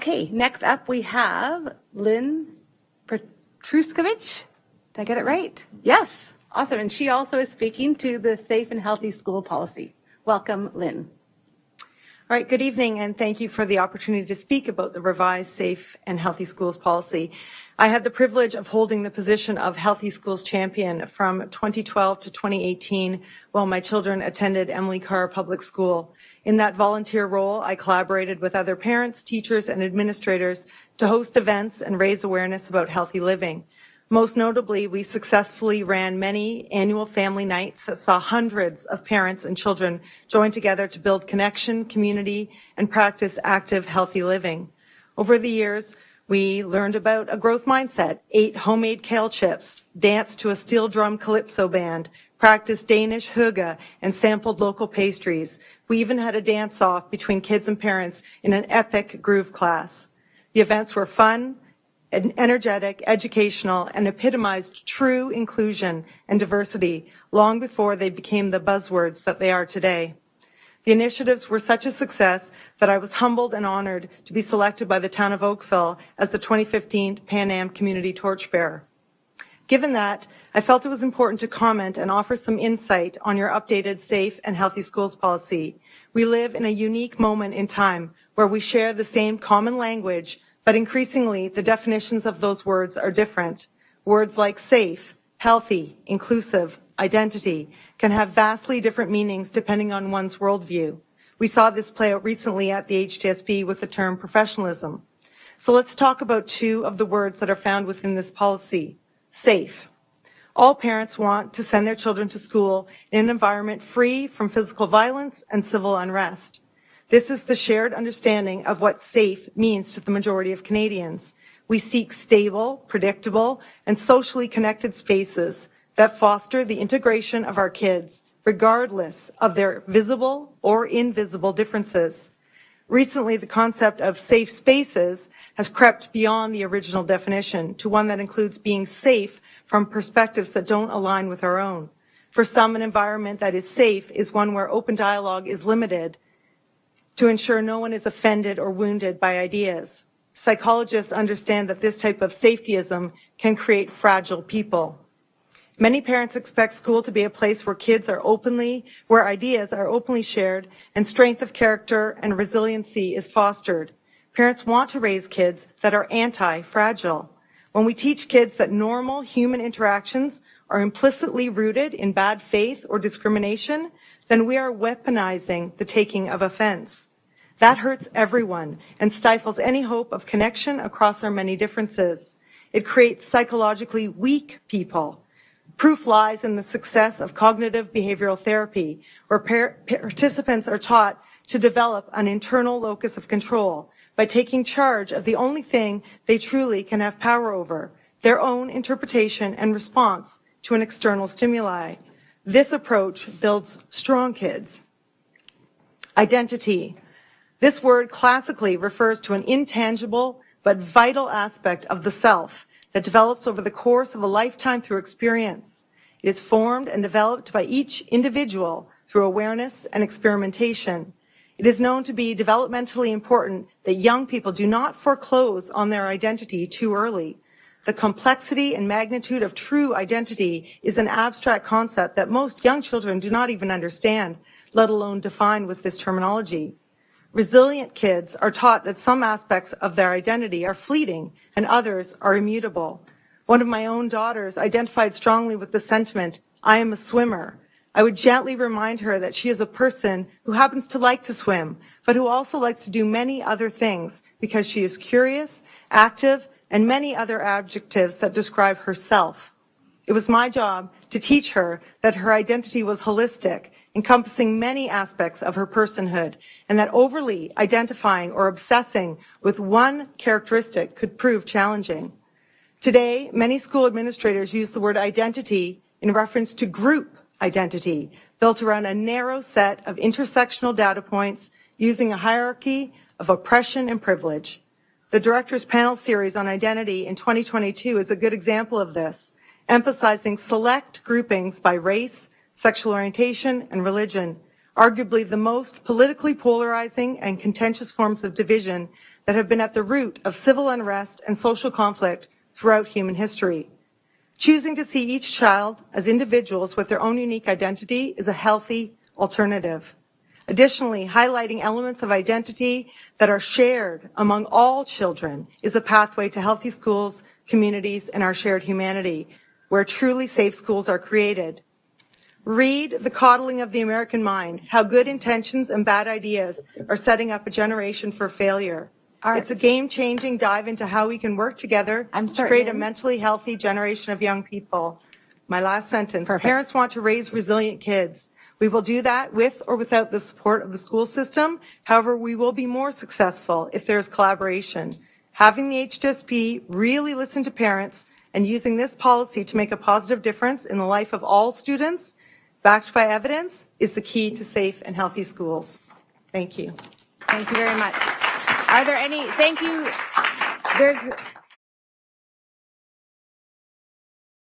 Okay, next up we have Lynn Petruskevich. Did I get it right? Yes, awesome. And she also is speaking to the Safe and Healthy School Policy. Welcome, Lynn. All right, good evening, and thank you for the opportunity to speak about the revised Safe and Healthy Schools Policy. I had the privilege of holding the position of Healthy Schools Champion from 2012 to 2018 while my children attended Emily Carr Public School. In that volunteer role, I collaborated with other parents, teachers, and administrators to host events and raise awareness about healthy living. Most notably, we successfully ran many annual family nights that saw hundreds of parents and children join together to build connection, community, and practice active, healthy living. Over the years, we learned about a growth mindset, ate homemade kale chips, danced to a steel drum calypso band, practiced Danish hygge, and sampled local pastries. We even had a dance-off between kids and parents in an epic groove class. The events were fun, energetic, educational, and epitomized true inclusion and diversity long before they became the buzzwords that they are today. The initiatives were such a success that I was humbled and honored to be selected by the town of Oakville as the 2015 Pan Am Community Torchbearer. Given that, I felt it was important to comment and offer some insight on your updated Safe and Healthy Schools Policy. We live in a unique moment in time where we share the same common language, but increasingly, the definitions of those words are different. Words like safe, healthy, inclusive, identity can have vastly different meanings depending on one's worldview. We saw this play out recently at the HDSB with the term professionalism. So let's talk about two of the words that are found within this policy. Safe. All parents want to send their children to school in an environment free from physical violence and civil unrest. This is the shared understanding of what safe means to the majority of Canadians. We seek stable, predictable, and socially connected spaces that foster the integration of our kids, regardless of their visible or invisible differences. Recently, the concept of safe spaces has crept beyond the original definition to one that includes being safe from perspectives that don't align with our own. For some, an environment that is safe is one where open dialogue is limited to ensure no one is offended or wounded by ideas. Psychologists understand that this type of safetyism can create fragile people. Many parents expect school to be a place where where ideas are openly shared and strength of character and resiliency is fostered. Parents want to raise kids that are anti-fragile. When we teach kids that normal human interactions are implicitly rooted in bad faith or discrimination, then we are weaponizing the taking of offense. That hurts everyone and stifles any hope of connection across our many differences. It creates psychologically weak people. Proof lies in the success of cognitive behavioral therapy, where participants are taught to develop an internal locus of control by taking charge of the only thing they truly can have power over, their own interpretation and response to an external stimuli. This approach builds strong kids. Identity. This word classically refers to an intangible but vital aspect of the self that develops over the course of a lifetime through experience. It is formed and developed by each individual through awareness and experimentation. It is known to be developmentally important that young people do not foreclose on their identity too early. The complexity and magnitude of true identity is an abstract concept that most young children do not even understand, let alone define with this terminology. Resilient kids are taught that some aspects of their identity are fleeting and others are immutable. One of my own daughters identified strongly with the sentiment, "I am a swimmer." I would gently remind her that she is a person who happens to like to swim, but who also likes to do many other things because she is curious, active, and many other adjectives that describe herself. It was my job to teach her that her identity was holistic, encompassing many aspects of her personhood, and that overly identifying or obsessing with one characteristic could prove challenging. Today, many school administrators use the word identity in reference to group identity, built around a narrow set of intersectional data points using a hierarchy of oppression and privilege. The Director's Panel Series on Identity in 2022 is a good example of this, emphasizing select groupings by race, sexual orientation, and religion, arguably the most politically polarizing and contentious forms of division that have been at the root of civil unrest and social conflict throughout human history. Choosing to see each child as individuals with their own unique identity is a healthy alternative. Additionally, highlighting elements of identity that are shared among all children is a pathway to healthy schools, communities, and our shared humanity, where truly safe schools are created. Read The Coddling of the American Mind, How Good Intentions and Bad Ideas Are Setting Up a Generation for Failure. It's a game-changing dive into how we can work together to create a mentally healthy generation of young people. My last sentence. Perfect. Parents want to raise resilient kids. We will do that with or without the support of the school system. However, we will be more successful if there's collaboration. Having the HDSB really listen to parents and using this policy to make a positive difference in the life of all students, backed by evidence, is the key to safe and healthy schools. Thank you. Thank you very much. Are there any, thank you. There's